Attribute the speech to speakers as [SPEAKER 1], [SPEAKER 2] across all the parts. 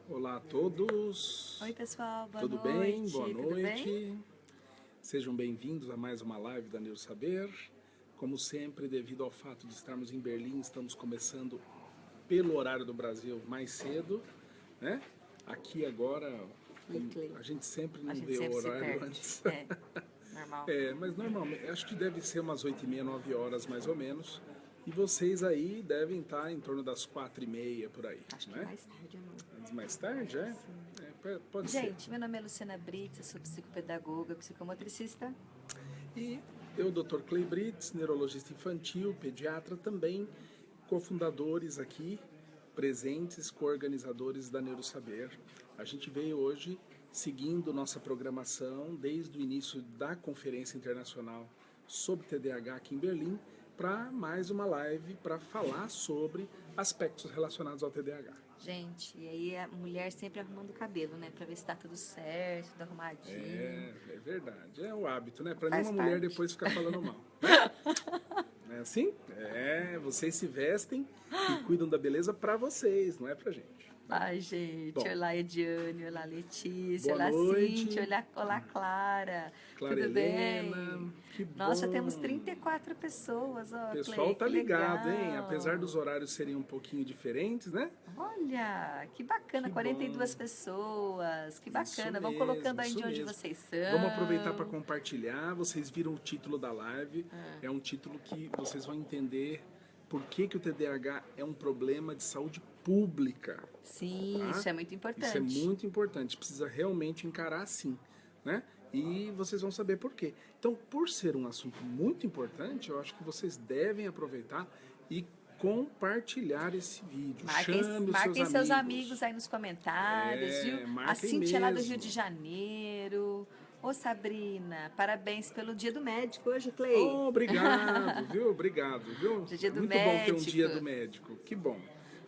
[SPEAKER 1] Olá a todos.
[SPEAKER 2] Oi, pessoal, boa
[SPEAKER 1] Tudo
[SPEAKER 2] noite.
[SPEAKER 1] bem? Boa
[SPEAKER 2] Tudo
[SPEAKER 1] noite.
[SPEAKER 2] bem?
[SPEAKER 1] Sejam bem-vindos a mais uma live da Neurosaber. Como sempre, devido ao fato de estarmos em Berlim, estamos começando pelo horário do Brasil mais cedo, né? Aqui agora, a gente sempre
[SPEAKER 2] A
[SPEAKER 1] não
[SPEAKER 2] gente
[SPEAKER 1] vê o
[SPEAKER 2] sempre se
[SPEAKER 1] horário
[SPEAKER 2] perde.
[SPEAKER 1] antes.
[SPEAKER 2] Normal.
[SPEAKER 1] Mas normalmente, acho que deve ser umas 8h30, 9 horas mais ou menos. E vocês aí devem estar em torno das 4h30 por aí,
[SPEAKER 2] Acho que
[SPEAKER 1] né?
[SPEAKER 2] mais tarde, não.
[SPEAKER 1] Mais tarde, é? Pode ser.
[SPEAKER 2] Gente, meu nome é Luciana Brits, eu sou psicopedagoga, psicomotricista.
[SPEAKER 1] E eu, Dr. Clay Brits, neurologista infantil, pediatra também, cofundadores aqui, presentes, coorganizadores da Neurosaber. A gente veio hoje seguindo nossa programação desde o início da Conferência Internacional sobre TDAH aqui em Berlim, para mais uma live para falar sobre aspectos relacionados ao TDAH.
[SPEAKER 2] Gente, e aí a mulher sempre arrumando o cabelo, né? Pra ver se tá tudo certo, tudo arrumadinho.
[SPEAKER 1] É verdade, é o hábito, né? Para
[SPEAKER 2] Faz
[SPEAKER 1] nenhuma mulher
[SPEAKER 2] parte.
[SPEAKER 1] depois ficar falando mal. Não é assim? Vocês se vestem e cuidam da beleza para vocês, não é pra gente.
[SPEAKER 2] Ai, gente,
[SPEAKER 1] Bom.
[SPEAKER 2] olá Ediane, olá Letícia,
[SPEAKER 1] Boa
[SPEAKER 2] olá
[SPEAKER 1] noite.
[SPEAKER 2] Cíntia, olá Clara.
[SPEAKER 1] Clara
[SPEAKER 2] Tudo
[SPEAKER 1] Helena,
[SPEAKER 2] bem?
[SPEAKER 1] que
[SPEAKER 2] Nossa,
[SPEAKER 1] bom.
[SPEAKER 2] temos 34 pessoas, ó,
[SPEAKER 1] O pessoal
[SPEAKER 2] Clay,
[SPEAKER 1] tá
[SPEAKER 2] que
[SPEAKER 1] ligado,
[SPEAKER 2] legal.
[SPEAKER 1] hein? Apesar dos horários serem um pouquinho diferentes, né?
[SPEAKER 2] Olha, que bacana,
[SPEAKER 1] Que
[SPEAKER 2] 42
[SPEAKER 1] bom.
[SPEAKER 2] pessoas, que
[SPEAKER 1] Isso
[SPEAKER 2] bacana. Vão
[SPEAKER 1] mesmo,
[SPEAKER 2] colocando aí
[SPEAKER 1] isso
[SPEAKER 2] de onde
[SPEAKER 1] mesmo.
[SPEAKER 2] vocês são.
[SPEAKER 1] Vamos aproveitar para compartilhar. Vocês viram o título da live. É um título que vocês vão entender por que o TDAH é um problema de saúde pública.
[SPEAKER 2] Sim,
[SPEAKER 1] Tá?
[SPEAKER 2] isso é muito importante.
[SPEAKER 1] Isso é muito importante. Precisa realmente encarar assim, né? E vocês vão saber por quê. Então, por ser um assunto muito importante, eu acho que vocês devem aproveitar e compartilhar esse vídeo. Chame
[SPEAKER 2] Marquem
[SPEAKER 1] os
[SPEAKER 2] seus amigos aí nos comentários, viu? A
[SPEAKER 1] marquem
[SPEAKER 2] Cíntia lá do
[SPEAKER 1] mesmo.
[SPEAKER 2] Rio de Janeiro. Ô, Sabrina, parabéns pelo Dia do Médico hoje, Clay.
[SPEAKER 1] Oh, obrigado, viu? Obrigado, viu?
[SPEAKER 2] Dia do
[SPEAKER 1] Muito bom ter um
[SPEAKER 2] médico.
[SPEAKER 1] dia do médico. Que bom.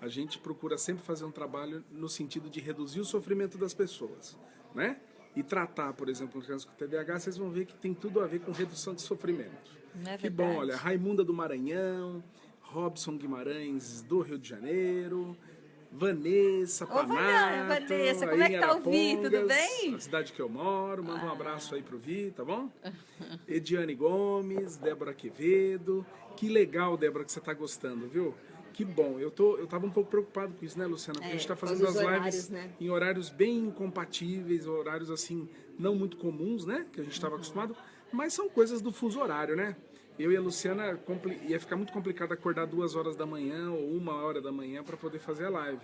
[SPEAKER 1] A gente procura sempre fazer um trabalho no sentido de reduzir o sofrimento das pessoas, né? E tratar, por exemplo, crianças com TDAH, vocês vão ver que tem tudo a ver com redução de sofrimento.
[SPEAKER 2] Não é
[SPEAKER 1] Que bom,
[SPEAKER 2] verdade?
[SPEAKER 1] olha, Raimunda do Maranhão, Robson Guimarães do Rio de Janeiro, Vanessa Panato,
[SPEAKER 2] Vanessa, como
[SPEAKER 1] aí
[SPEAKER 2] é que
[SPEAKER 1] em
[SPEAKER 2] tá o Vi? Tudo
[SPEAKER 1] Arapongas,
[SPEAKER 2] bem?
[SPEAKER 1] a cidade que eu moro. Manda um abraço aí pro Vi, tá bom? Ediane Gomes, Débora Quevedo. Que legal, Débora, que você tá gostando, viu? Que bom. Eu tava um pouco preocupado com isso, né, Luciana? Porque a gente tá fazendo as lives
[SPEAKER 2] né?
[SPEAKER 1] em horários bem incompatíveis, horários assim, não muito comuns, né? Que a gente estava acostumado, mas são coisas do fuso horário, né? Eu e a Luciana ia ficar muito complicado acordar 2 horas da manhã ou 1 hora da manhã para poder fazer a live.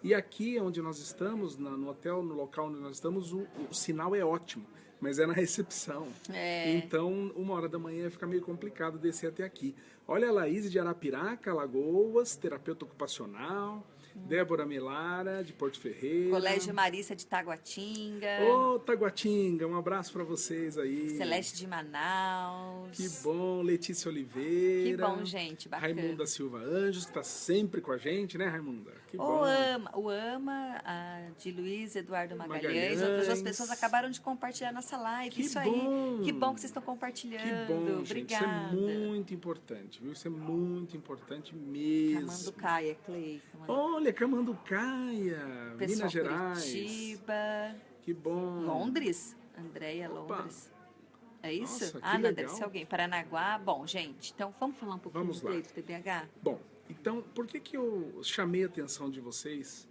[SPEAKER 1] E aqui onde nós estamos, no hotel, no local onde nós estamos, o sinal é ótimo, mas é na recepção. Então, 1 hora da manhã fica meio complicado descer até aqui. Olha a Laís de Arapiraca, Alagoas, terapeuta ocupacional. Débora Melara, de Porto Ferreira.
[SPEAKER 2] Colégio Marissa de Taguatinga.
[SPEAKER 1] Ô, Taguatinga, um abraço para vocês aí.
[SPEAKER 2] Celeste de Manaus.
[SPEAKER 1] Que bom, Letícia Oliveira.
[SPEAKER 2] Que bom, gente, bacana.
[SPEAKER 1] Raimunda Silva Anjos, que está sempre com a gente, né, Raimunda? Que bom.
[SPEAKER 2] O Ama, a de Luiz Eduardo Magalhães, outras duas pessoas acabaram de compartilhar nossa live.
[SPEAKER 1] Que
[SPEAKER 2] Isso
[SPEAKER 1] bom.
[SPEAKER 2] aí, que bom que vocês estão compartilhando.
[SPEAKER 1] Que bom, gente.
[SPEAKER 2] Obrigada.
[SPEAKER 1] Isso é muito importante, viu? Isso é muito importante mesmo.
[SPEAKER 2] Camanducaia, Clay.
[SPEAKER 1] Olha, Camanducaia,
[SPEAKER 2] Pessoal,
[SPEAKER 1] Minas Gerais.
[SPEAKER 2] Curitiba.
[SPEAKER 1] Que bom.
[SPEAKER 2] Londres? Andréia,
[SPEAKER 1] Opa.
[SPEAKER 2] Londres. É isso?
[SPEAKER 1] Nossa, que
[SPEAKER 2] Não,
[SPEAKER 1] legal.
[SPEAKER 2] deve ser alguém. Paranaguá. Bom, gente, então vamos falar um pouquinho
[SPEAKER 1] Vamos lá.
[SPEAKER 2] do TDAH?
[SPEAKER 1] Bom, então, por que eu chamei a atenção de vocês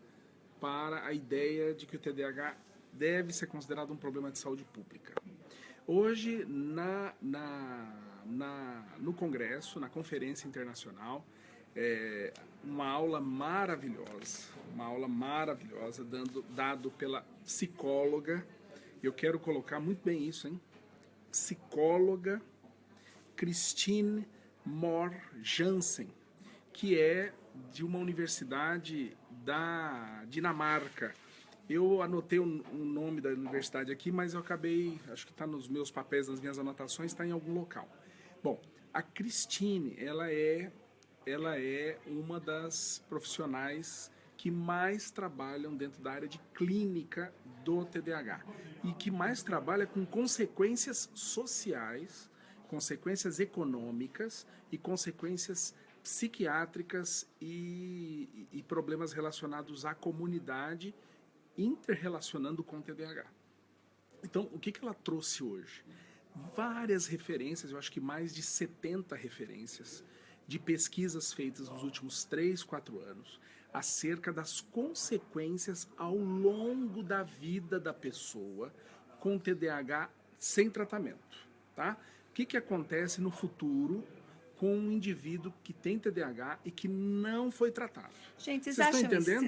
[SPEAKER 1] para a ideia de que o TDAH deve ser considerado um problema de saúde pública? Hoje, no Congresso, na Conferência Internacional, uma aula maravilhosa dado pela psicóloga, eu quero colocar muito bem isso, hein? Psicóloga Christine Mohr Jansen, que é de uma universidade da Dinamarca. Eu anotei o nome da universidade aqui, mas eu acabei, acho que está nos meus papéis, nas minhas anotações, está em algum local. Bom, a Christine, ela é uma das profissionais que mais trabalham dentro da área de clínica do TDAH e que mais trabalha com consequências sociais, consequências econômicas e consequências psiquiátricas e problemas relacionados à comunidade interrelacionando com o TDAH. Então, o que ela trouxe hoje? Várias referências, eu acho que mais de 70 referências de pesquisas feitas nos últimos 3, 4 anos acerca das consequências ao longo da vida da pessoa com TDAH sem tratamento, tá? O que acontece no futuro com um indivíduo que tem TDAH e que não foi tratado?
[SPEAKER 2] Gente,
[SPEAKER 1] vocês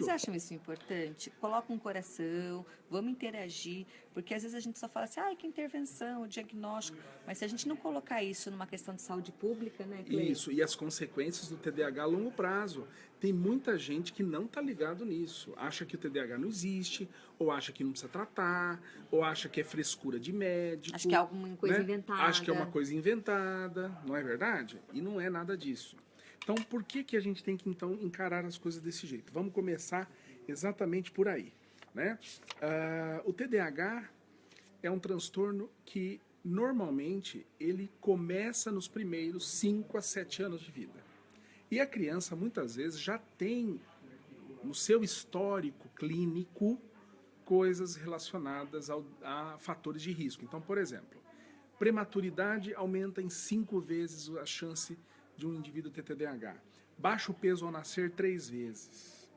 [SPEAKER 2] acham isso importante? Coloca um coração, vamos interagir, porque às vezes a gente só fala assim, que intervenção, diagnóstico, mas se a gente não colocar isso numa questão de saúde pública, né, Clei?
[SPEAKER 1] Isso, e as consequências do TDAH a longo prazo. Tem muita gente que não está ligado nisso, acha que o TDAH não existe, ou acha que não precisa tratar, ou acha que é frescura de médico.
[SPEAKER 2] Acho que é alguma coisa inventada.
[SPEAKER 1] Acha que é uma coisa inventada, não é verdade? E não é nada disso. Então, por que a gente tem que, então, encarar as coisas desse jeito? Vamos começar exatamente por aí, né? O TDAH é um transtorno que, normalmente, ele começa nos primeiros 5 a 7 anos de vida. E a criança, muitas vezes, já tem no seu histórico clínico coisas relacionadas a fatores de risco. Então, por exemplo, prematuridade aumenta em 5 vezes a chance de um indivíduo ter TDAH. Baixo peso ao nascer 3 vezes.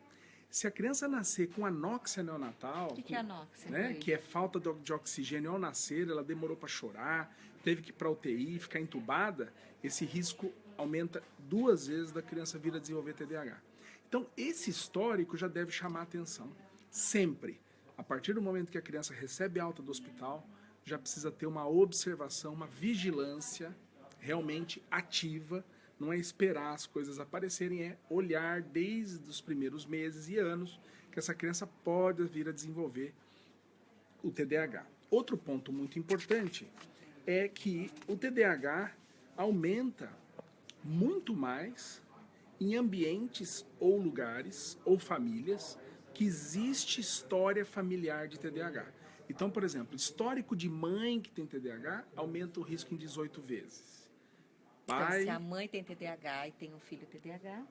[SPEAKER 1] Se a criança nascer com anóxia neonatal...
[SPEAKER 2] O que é anóxia?
[SPEAKER 1] Né, que é falta de oxigênio ao nascer, ela demorou para chorar, teve que ir para UTI, ficar entubada, esse risco aumenta 2 vezes da criança vir a desenvolver TDAH. Então, esse histórico já deve chamar a atenção. Sempre. A partir do momento que a criança recebe alta do hospital, já precisa ter uma observação, uma vigilância realmente ativa. Não é esperar as coisas aparecerem, é olhar desde os primeiros meses e anos que essa criança pode vir a desenvolver o TDAH. Outro ponto muito importante é que o TDAH aumenta muito mais em ambientes ou lugares ou famílias que existe história familiar de TDAH. Então, por exemplo, histórico de mãe que tem TDAH aumenta o risco em 18 vezes.
[SPEAKER 2] Então, se a mãe tem TDAH e tem um filho TDAH...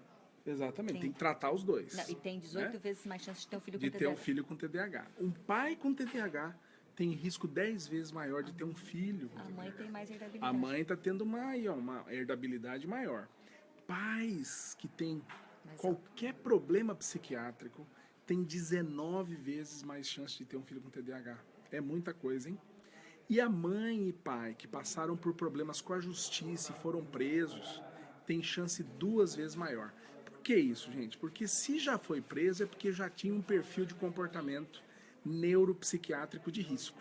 [SPEAKER 1] Exatamente, tem que tratar os dois.
[SPEAKER 2] Não, e tem 18 vezes mais chance de ter um filho com TDAH.
[SPEAKER 1] De ter um filho com TDAH. Um pai com TDAH tem risco 10 vezes maior de ter um filho com TDAH.
[SPEAKER 2] A mãe tem mais herdabilidade.
[SPEAKER 1] A mãe está tendo uma herdabilidade maior. Pais que têm qualquer problema psiquiátrico têm 19 vezes mais chance de ter um filho com TDAH. É muita coisa, hein? E a mãe e pai que passaram por problemas com a justiça e foram presos têm chance 2 vezes maior. Por que isso, gente? Porque se já foi preso é porque já tinha um perfil de comportamento neuropsiquiátrico de risco,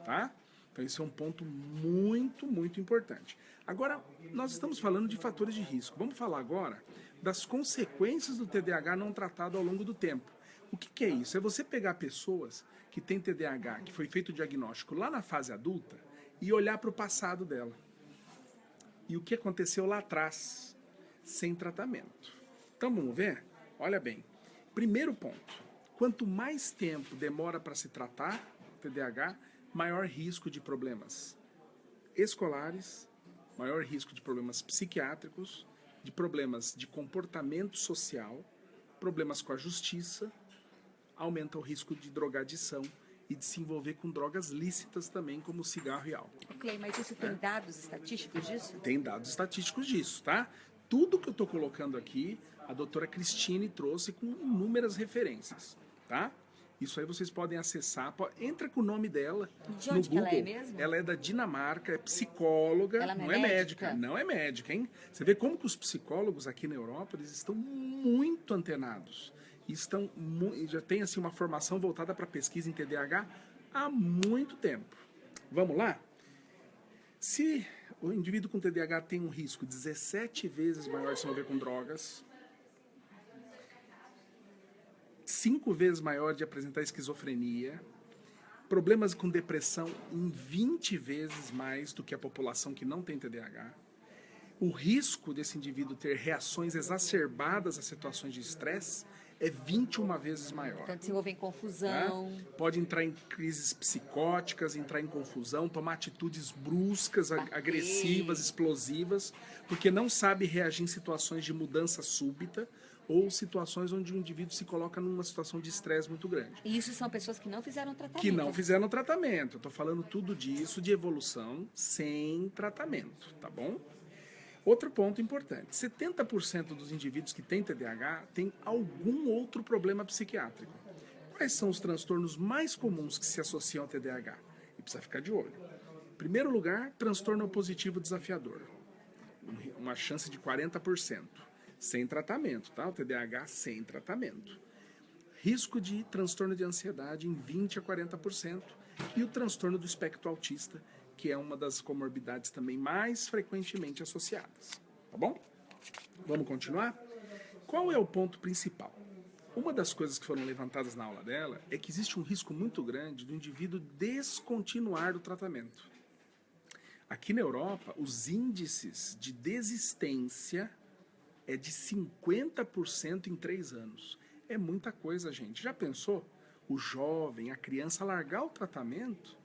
[SPEAKER 1] tá? Então esse é um ponto muito, muito importante. Agora, nós estamos falando de fatores de risco. Vamos falar agora das consequências do TDAH não tratado ao longo do tempo. O que é isso? É você pegar pessoas que têm TDAH, que foi feito o diagnóstico lá na fase adulta, e olhar para o passado dela. E o que aconteceu lá atrás, sem tratamento. Então vamos ver? Olha bem. Primeiro ponto. Quanto mais tempo demora para se tratar TDAH, maior risco de problemas escolares, maior risco de problemas psiquiátricos, de problemas de comportamento social, problemas com a justiça, aumenta o risco de drogadição e de se envolver com drogas lícitas também, como cigarro e álcool.
[SPEAKER 2] Ok, mas isso tem dados estatísticos disso?
[SPEAKER 1] Tem dados estatísticos disso, tá? Tudo que eu estou colocando aqui, a doutora Cristine trouxe com inúmeras referências, tá? Isso aí vocês podem acessar, entra com o nome dela
[SPEAKER 2] de
[SPEAKER 1] no
[SPEAKER 2] onde
[SPEAKER 1] Google.
[SPEAKER 2] Que ela é mesmo?
[SPEAKER 1] Ela é da Dinamarca, é psicóloga,
[SPEAKER 2] ela
[SPEAKER 1] não é médica. Não é médica, hein? Você vê como que os psicólogos aqui na Europa, eles estão muito antenados. Já tem assim, uma formação voltada para pesquisa em TDAH há muito tempo. Vamos lá? Se o indivíduo com TDAH tem um risco 17 vezes maior de se envolver com drogas, 5 vezes maior de apresentar esquizofrenia, problemas com depressão em 20 vezes mais do que a população que não tem TDAH, o risco desse indivíduo ter reações exacerbadas a situações de estresse é 21 vezes maior.
[SPEAKER 2] Portanto, se envolver em confusão.
[SPEAKER 1] Tá? Pode entrar em crises psicóticas, entrar em confusão, tomar atitudes bruscas, agressivas, explosivas, porque não sabe reagir em situações de mudança súbita, ou situações onde o indivíduo se coloca numa situação de estresse muito grande.
[SPEAKER 2] E isso são pessoas que não fizeram tratamento.
[SPEAKER 1] Que não fizeram tratamento. Eu estou falando tudo disso de evolução sem tratamento, tá bom? Outro ponto importante, 70% dos indivíduos que têm TDAH têm algum outro problema psiquiátrico. Quais são os transtornos mais comuns que se associam ao TDAH? E precisa ficar de olho. Em primeiro lugar, transtorno opositivo desafiador. Uma chance de 40%. Sem tratamento, tá? O TDAH sem tratamento. Risco de transtorno de ansiedade em 20% a 40%. E o transtorno do espectro autista, que é uma das comorbidades também mais frequentemente associadas. Tá bom? Vamos continuar? Qual é o ponto principal? Uma das coisas que foram levantadas na aula dela é que existe um risco muito grande do indivíduo descontinuar o tratamento. Aqui na Europa, os índices de desistência é de 50% em 3 anos. É muita coisa, gente. Já pensou? O jovem, a criança largar o tratamento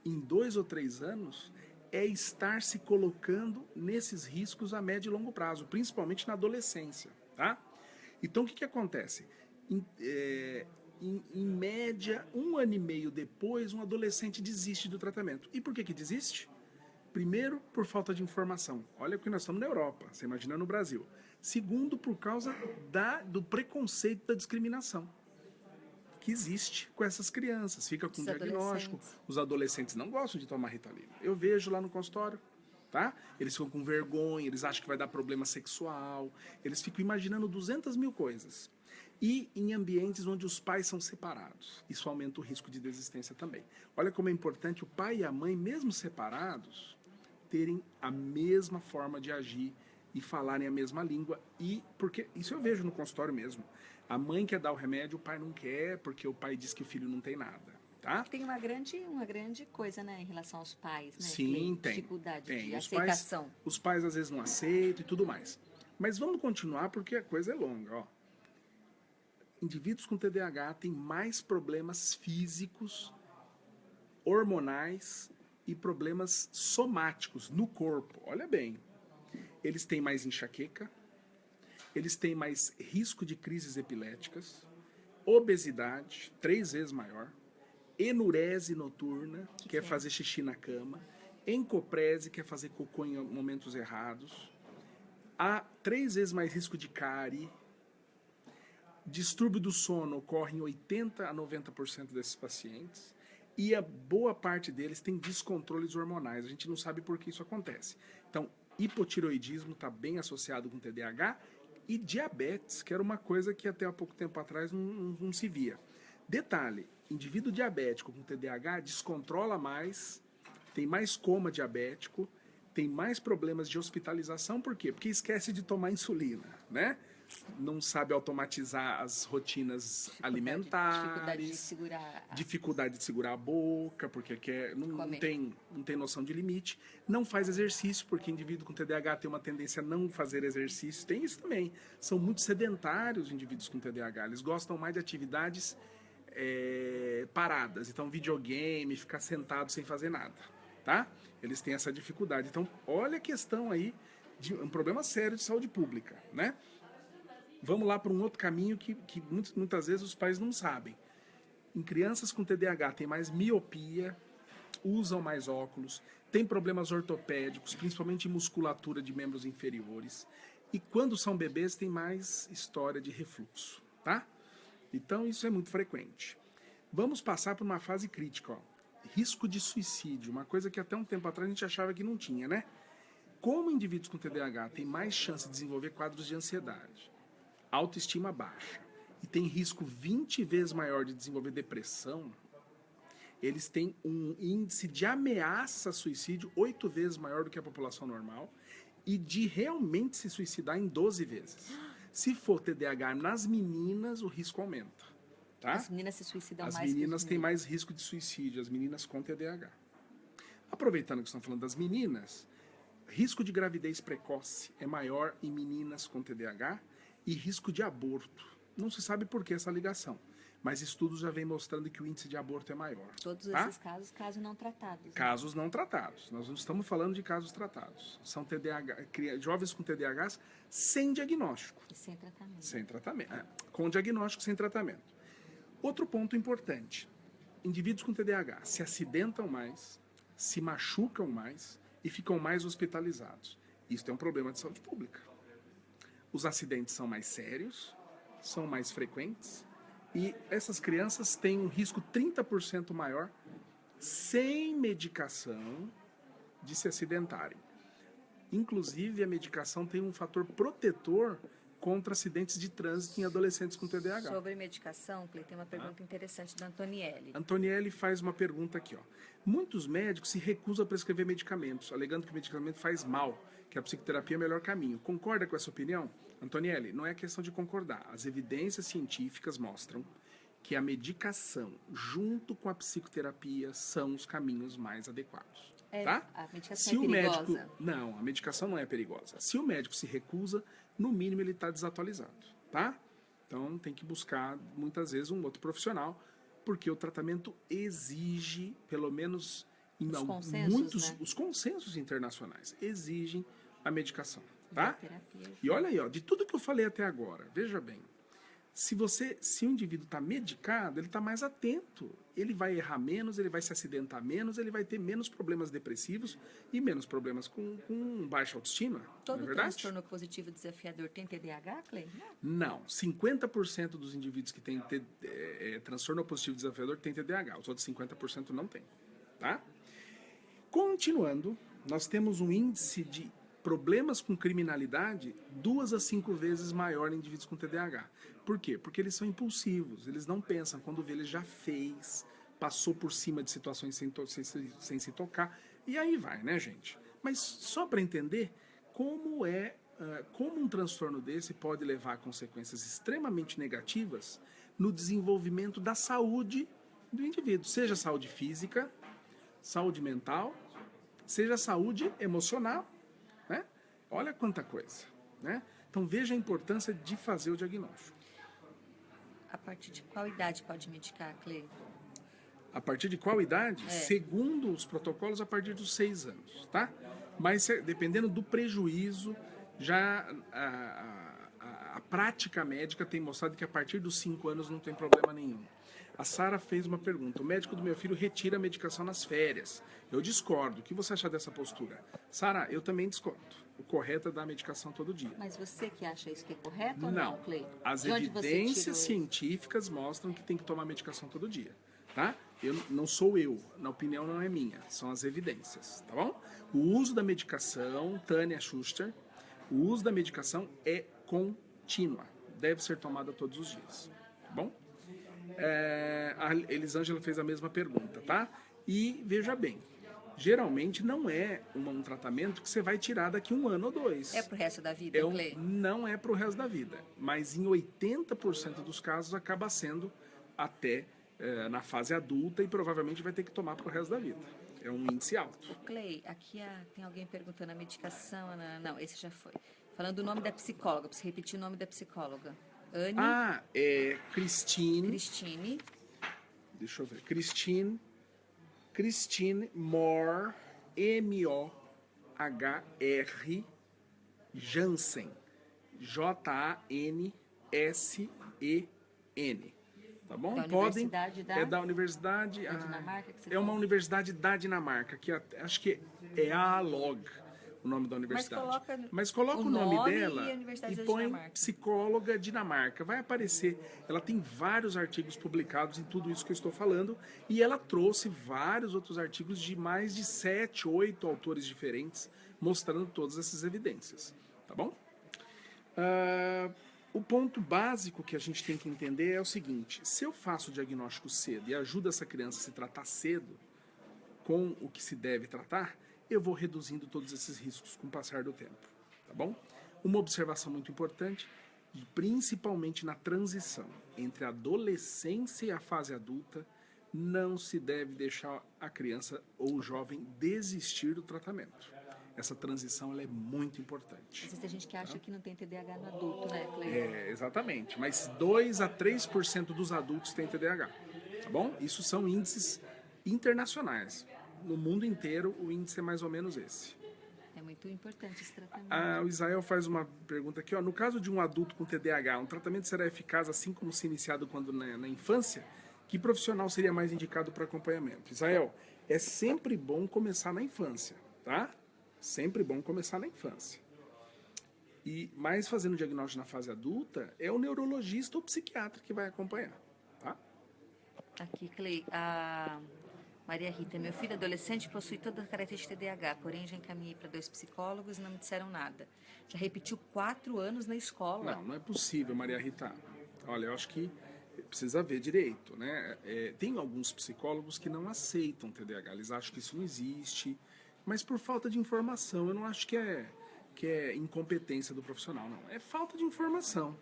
[SPEAKER 1] em 2 ou 3 anos é estar se colocando nesses riscos a médio e longo prazo, principalmente na adolescência, tá? Então, o que acontece? Em média, 1 ano e meio depois, um adolescente desiste do tratamento. E por que desiste? Primeiro, por falta de informação. Olha que nós estamos na Europa, você imagina no Brasil. Segundo, por causa do preconceito da discriminação que existe com essas crianças. Fica com diagnóstico. Os adolescentes não gostam de tomar Ritalina. Eu vejo lá no consultório, tá? Eles ficam com vergonha, eles acham que vai dar problema sexual, eles ficam imaginando 200 mil coisas. E em ambientes onde os pais são separados. Isso aumenta o risco de desistência também. Olha como é importante o pai e a mãe, mesmo separados, terem a mesma forma de agir e falarem a mesma língua. E porque isso eu vejo no consultório mesmo. A mãe quer dar o remédio, o pai não quer, porque o pai diz que o filho não tem nada. Tá?
[SPEAKER 2] Tem uma grande coisa, né, em relação aos pais, né?
[SPEAKER 1] Sim, tem.
[SPEAKER 2] Dificuldade
[SPEAKER 1] tem.
[SPEAKER 2] de aceitação.
[SPEAKER 1] Os pais às vezes não aceitam e tudo mais. Mas vamos continuar porque a coisa é longa, ó. Indivíduos com TDAH têm mais problemas físicos, hormonais e problemas somáticos no corpo. Olha bem, eles têm mais enxaqueca, eles têm mais risco de crises epiléticas, obesidade, 3 vezes maior, enurese noturna, que é fazer xixi na cama, encoprese, que é fazer cocô em momentos errados, há 3 vezes mais risco de cárie. Distúrbio do sono ocorre em 80% a 90% desses pacientes e a boa parte deles tem descontroles hormonais. A gente não sabe por que isso acontece. Então, hipotireoidismo está bem associado com TDAH e diabetes, que era uma coisa que até há pouco tempo atrás não se via. Detalhe, indivíduo diabético com TDAH descontrola mais, tem mais coma diabético, tem mais problemas de hospitalização. Por quê? Porque esquece de tomar insulina, né? Não sabe automatizar as rotinas alimentares, dificuldade de segurar a boca, porque não tem noção de limite, não faz exercício, porque indivíduo com TDAH tem uma tendência a não fazer exercício, tem isso também, são muito sedentários os indivíduos com TDAH, eles gostam mais de atividades paradas, então videogame, ficar sentado sem fazer nada, tá? Eles têm essa dificuldade, então olha a questão aí, de um problema sério de saúde pública, né? Vamos lá para um outro caminho que muitas vezes os pais não sabem. Em crianças com TDAH tem mais miopia, usam mais óculos, tem problemas ortopédicos, principalmente musculatura de membros inferiores. E quando são bebês tem mais história de refluxo, tá? Então isso é muito frequente. Vamos passar por uma fase crítica, ó. Risco de suicídio, uma coisa que até um tempo atrás a gente achava que não tinha, né? Como indivíduos com TDAH têm mais chance de desenvolver quadros de ansiedade, autoestima baixa e tem risco 20 vezes maior de desenvolver depressão, eles têm um índice de ameaça a suicídio 8 vezes maior do que a população normal e de realmente se suicidar em 12 vezes. Se for TDAH nas meninas, o risco aumenta. Tá?
[SPEAKER 2] As meninas se suicidam mais.
[SPEAKER 1] As meninas têm mais risco de suicídio, as meninas com TDAH. Aproveitando que estamos falando das meninas, risco de gravidez precoce é maior em meninas com TDAH e risco de aborto Não se sabe por que essa ligação, mas estudos já vêm mostrando que o índice de aborto é maior.
[SPEAKER 2] Todos
[SPEAKER 1] tá?
[SPEAKER 2] esses casos não tratados. Né?
[SPEAKER 1] Casos não tratados. Nós não estamos falando de casos tratados. São TDAH, jovens com TDAHs sem diagnóstico.
[SPEAKER 2] E sem tratamento.
[SPEAKER 1] Sem tratamento. Com diagnóstico, sem tratamento. Outro ponto importante. Indivíduos com TDAH se acidentam mais, se machucam mais e ficam mais hospitalizados. Isso é um problema de saúde pública. Os acidentes são mais sérios, são mais frequentes e essas crianças têm um risco 30% maior sem medicação de se acidentarem. Inclusive, a medicação tem um fator protetor contra acidentes de trânsito em adolescentes com TDAH.
[SPEAKER 2] Sobre medicação, Clê, tem uma pergunta interessante da Antonielli.
[SPEAKER 1] Antonielli faz uma pergunta aqui. Ó. Muitos médicos se recusam a prescrever medicamentos, alegando que o medicamento faz mal, que a psicoterapia é o melhor caminho. Concorda com essa opinião? Antonielli, não é questão de concordar. As evidências científicas mostram que a medicação, junto com a psicoterapia, são os caminhos mais adequados. Tá?
[SPEAKER 2] A medicação
[SPEAKER 1] Se
[SPEAKER 2] é
[SPEAKER 1] o
[SPEAKER 2] perigosa?
[SPEAKER 1] médico, não, a medicação não é perigosa. Se o médico se recusa, no mínimo ele está desatualizado, tá? Então tem que buscar muitas vezes um outro profissional, porque o tratamento exige, pelo menos em muitos,
[SPEAKER 2] né?
[SPEAKER 1] Os consensos internacionais exigem a medicação, tá?
[SPEAKER 2] Terapia.
[SPEAKER 1] E olha aí, ó, de tudo que eu falei até agora, veja bem, se o indivíduo está medicado, ele está mais atento. Ele vai errar menos, ele vai se acidentar menos, ele vai ter menos problemas depressivos e menos problemas com baixa autoestima.
[SPEAKER 2] Todo
[SPEAKER 1] não é verdade?
[SPEAKER 2] transtorno positivo desafiador tem TDAH, Clay?
[SPEAKER 1] Não. 50% dos indivíduos que têm transtorno positivo desafiador têm TDAH. Os outros 50% não têm. Tá? Continuando, nós temos um índice de problemas com criminalidade 2 a 5 vezes maior em indivíduos com TDAH. Por quê? Porque eles são impulsivos, eles não pensam. Quando vê, ele já fez, passou por cima de situações sem se tocar. E aí vai, né, gente? Mas só para entender como um transtorno desse pode levar a consequências extremamente negativas no desenvolvimento da saúde do indivíduo. Seja saúde física, saúde mental, seja saúde emocional. Né? Olha quanta coisa, né? Então veja a importância de fazer o diagnóstico.
[SPEAKER 2] A partir de qual idade pode medicar, Clay?
[SPEAKER 1] A partir de qual idade? Segundo os protocolos, a partir dos 6 anos, tá? Mas dependendo do prejuízo, já a prática médica tem mostrado que a partir dos 5 anos não tem problema nenhum. A Sara fez uma pergunta. O médico do meu filho retira a medicação nas férias. Eu discordo. O que você acha dessa postura? Sara, eu também discordo. O correto é dar a medicação todo dia.
[SPEAKER 2] Mas você que acha isso que é correto ou não, Clay?
[SPEAKER 1] As evidências científicas mostram que tem que tomar medicação todo dia. Tá? Não sou eu. Na opinião não é minha. São as evidências. Tá bom? O uso da medicação, Tânia Schuster, o uso da medicação é contínua. Deve ser tomada todos os dias. Tá bom? A Elisângela fez a mesma pergunta, tá? E veja bem, geralmente não é um tratamento que você vai tirar daqui 1 ano ou 2.
[SPEAKER 2] É pro resto da vida, Clay?
[SPEAKER 1] Não é pro resto da vida, mas em 80% dos casos acaba sendo até na fase adulta e provavelmente vai ter que tomar pro resto da vida. É um índice alto.
[SPEAKER 2] Clay, aqui tem alguém perguntando a medicação, não, esse já foi. Falando o nome da psicóloga, preciso repetir o nome da psicóloga. Anne.
[SPEAKER 1] É Cristine. Deixa eu ver. Cristine Mohr, M-O-H-R, Jansen, J-A-N-S-E-N. Tá bom?
[SPEAKER 2] Da Universidade
[SPEAKER 1] é da Universidade.
[SPEAKER 2] da Dinamarca, que você
[SPEAKER 1] uma universidade da Dinamarca, que acho que é a ALOG. O nome da universidade. Mas coloca o nome dela e põe psicóloga Dinamarca. Vai aparecer. Ela tem vários artigos publicados em tudo isso que eu estou falando e ela trouxe vários outros artigos de mais de 7, 8 autores diferentes mostrando todas essas evidências. Tá bom? O ponto básico que a gente tem que entender é o seguinte: se eu faço o diagnóstico cedo e ajudo essa criança a se tratar cedo com o que se deve tratar, eu vou reduzindo todos esses riscos com o passar do tempo, tá bom? Uma observação muito importante, principalmente na transição entre a adolescência e a fase adulta, não se deve deixar a criança ou o jovem desistir do tratamento. essa transição ela é muito importante.
[SPEAKER 2] Às vezes tem gente que acha que não tem TDAH no adulto, né, Cleiton?
[SPEAKER 1] Exatamente, mas 2 a 3% dos adultos têm TDAH, tá bom? Isso são índices internacionais. No mundo inteiro, o índice é mais ou menos esse.
[SPEAKER 2] É muito importante esse tratamento.
[SPEAKER 1] O Israel faz uma pergunta aqui, ó. No caso de um adulto com TDAH, um tratamento será eficaz assim como se iniciado quando na infância? Que profissional seria mais indicado para acompanhamento? Israel, é sempre bom começar na infância, tá? Sempre bom começar na infância. Mas fazendo o diagnóstico na fase adulta, é o neurologista ou psiquiatra que vai acompanhar, tá?
[SPEAKER 2] Aqui, Clay, a Maria Rita, meu filho adolescente possui toda a característica de TDAH, porém já encaminhei para 2 psicólogos e não me disseram nada. Já repetiu 4 anos na escola.
[SPEAKER 1] Não é possível, Maria Rita. Olha, eu acho que precisa ver direito, né? Tem alguns psicólogos que não aceitam TDAH, eles acham que isso não existe, mas por falta de informação. Eu não acho que é incompetência do profissional, não. É falta de informação,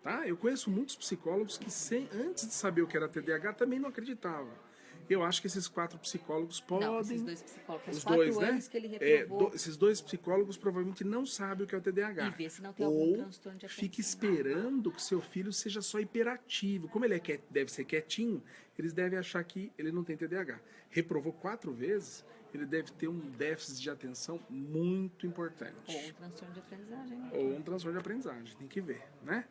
[SPEAKER 1] tá? Eu conheço muitos psicólogos que antes de saber o que era TDAH também não acreditavam. Eu acho que esses 4 psicólogos podem...
[SPEAKER 2] Não, esses 2 psicólogos,
[SPEAKER 1] os 2, né?
[SPEAKER 2] anos que ele reprovou.
[SPEAKER 1] Esses 2 psicólogos provavelmente não sabem o que é o TDAH.
[SPEAKER 2] E vê se não tem algum transtorno de atenção.
[SPEAKER 1] Fique esperando que seu filho seja só hiperativo. Como ele deve ser quietinho, eles devem achar que ele não tem TDAH. Reprovou 4 vezes, ele deve ter um déficit de atenção muito importante.
[SPEAKER 2] Ou um transtorno de aprendizagem. Né?
[SPEAKER 1] Ou um transtorno de aprendizagem, tem que ver, né?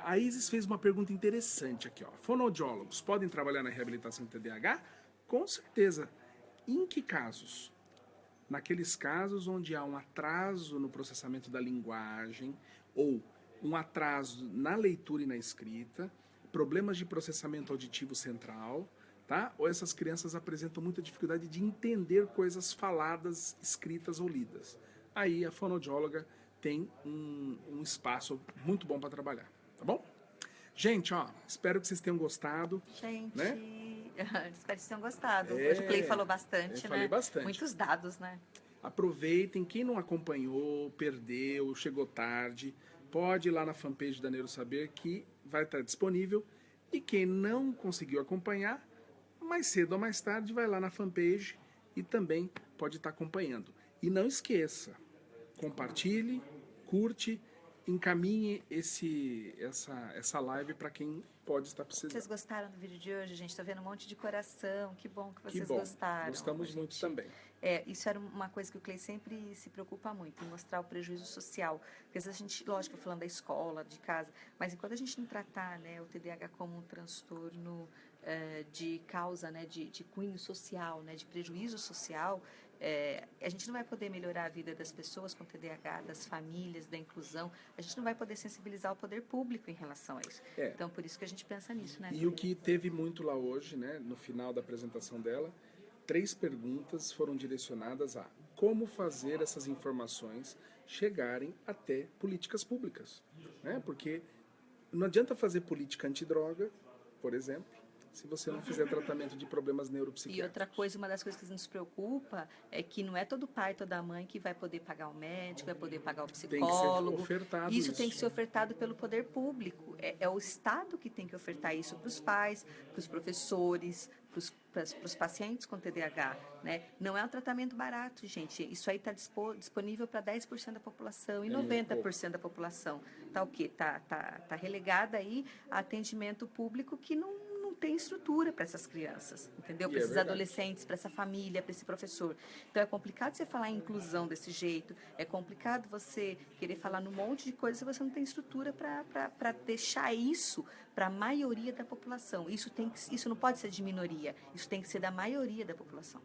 [SPEAKER 1] A Isis fez uma pergunta interessante aqui, ó. Fonoaudiólogos podem trabalhar na reabilitação de TDAH? Com certeza. Em que casos? Naqueles casos onde há um atraso no processamento da linguagem ou um atraso na leitura e na escrita, problemas de processamento auditivo central, tá? Ou essas crianças apresentam muita dificuldade de entender coisas faladas, escritas ou lidas. Aí a fonoaudióloga tem um espaço muito bom para trabalhar. Tá bom? Gente, ó, espero que vocês tenham gostado.
[SPEAKER 2] Gente,
[SPEAKER 1] né?
[SPEAKER 2] Espero que vocês tenham gostado. Hoje o Clay falou bastante, né?
[SPEAKER 1] Falei bastante.
[SPEAKER 2] Muitos dados, né?
[SPEAKER 1] Aproveitem, quem não acompanhou, perdeu, chegou tarde, pode ir lá na fanpage da Neuro Saber que vai estar disponível. E quem não conseguiu acompanhar, mais cedo ou mais tarde, vai lá na fanpage e também pode estar acompanhando. E não esqueça, compartilhe, curte, encaminhe essa live para quem pode estar precisando.
[SPEAKER 2] Vocês gostaram do vídeo de hoje, gente? Tá vendo um monte de coração. Que bom que vocês gostaram.
[SPEAKER 1] Gostamos muito também.
[SPEAKER 2] Isso era uma coisa que o Clay sempre se preocupa muito, em mostrar o prejuízo social. Porque às vezes a gente, lógico, falando da escola, de casa, mas enquanto a gente não tratar, né, o TDAH como um transtorno de causa, né, de cunho social, né, de prejuízo social, a gente não vai poder melhorar a vida das pessoas com TDAH, das famílias, da inclusão. A gente não vai poder sensibilizar o poder público em relação a isso. Então, por isso que a gente pensa nisso, né?
[SPEAKER 1] E o que teve muito lá hoje, né, no final da apresentação dela, 3 perguntas foram direcionadas a como fazer essas informações chegarem até políticas públicas, né? Porque não adianta fazer política antidroga, por exemplo, se você não fizer tratamento de problemas neuropsiquiátricos.
[SPEAKER 2] E outra coisa, uma das coisas que nos preocupa é que não é todo pai, toda mãe que vai poder pagar o médico, vai poder pagar o psicólogo.
[SPEAKER 1] Tem que ser ofertado
[SPEAKER 2] isso tem que ser ofertado pelo poder público. É o Estado que tem que ofertar isso para os pais, para os professores, para os pacientes com TDAH, né? Não é um tratamento barato, gente. Isso aí está disponível para 10% da população e 90% da população. Tá o quê? Tá relegada aí a atendimento público que não tem estrutura para essas crianças, entendeu? Para esses adolescentes, para essa família, para esse professor. Então é complicado você falar em inclusão desse jeito, é complicado você querer falar num monte de coisa se você não tem estrutura para deixar isso para a maioria da população. Isso não pode ser de minoria, isso tem que ser da maioria da população.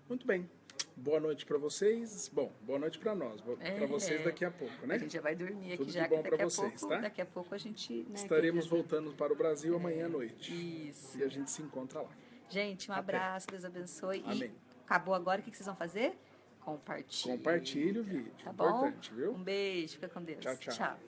[SPEAKER 1] Muito bem. Boa noite para vocês. Bom, boa noite para nós. Para vocês daqui a pouco, né?
[SPEAKER 2] A gente já vai dormir
[SPEAKER 1] Tudo
[SPEAKER 2] aqui já.
[SPEAKER 1] De bom para vocês, tá?
[SPEAKER 2] Daqui a pouco a gente... Né,
[SPEAKER 1] estaremos voltando para o Brasil amanhã à noite.
[SPEAKER 2] Isso.
[SPEAKER 1] E a gente se encontra lá.
[SPEAKER 2] Gente, um abraço, Deus abençoe.
[SPEAKER 1] Amém.
[SPEAKER 2] E acabou agora, o que vocês vão fazer? Compartilhe.
[SPEAKER 1] Compartilhe o vídeo.
[SPEAKER 2] Tá bom?
[SPEAKER 1] Importante, viu?
[SPEAKER 2] Um beijo, fica com Deus.
[SPEAKER 1] Tchau, tchau.
[SPEAKER 2] Tchau.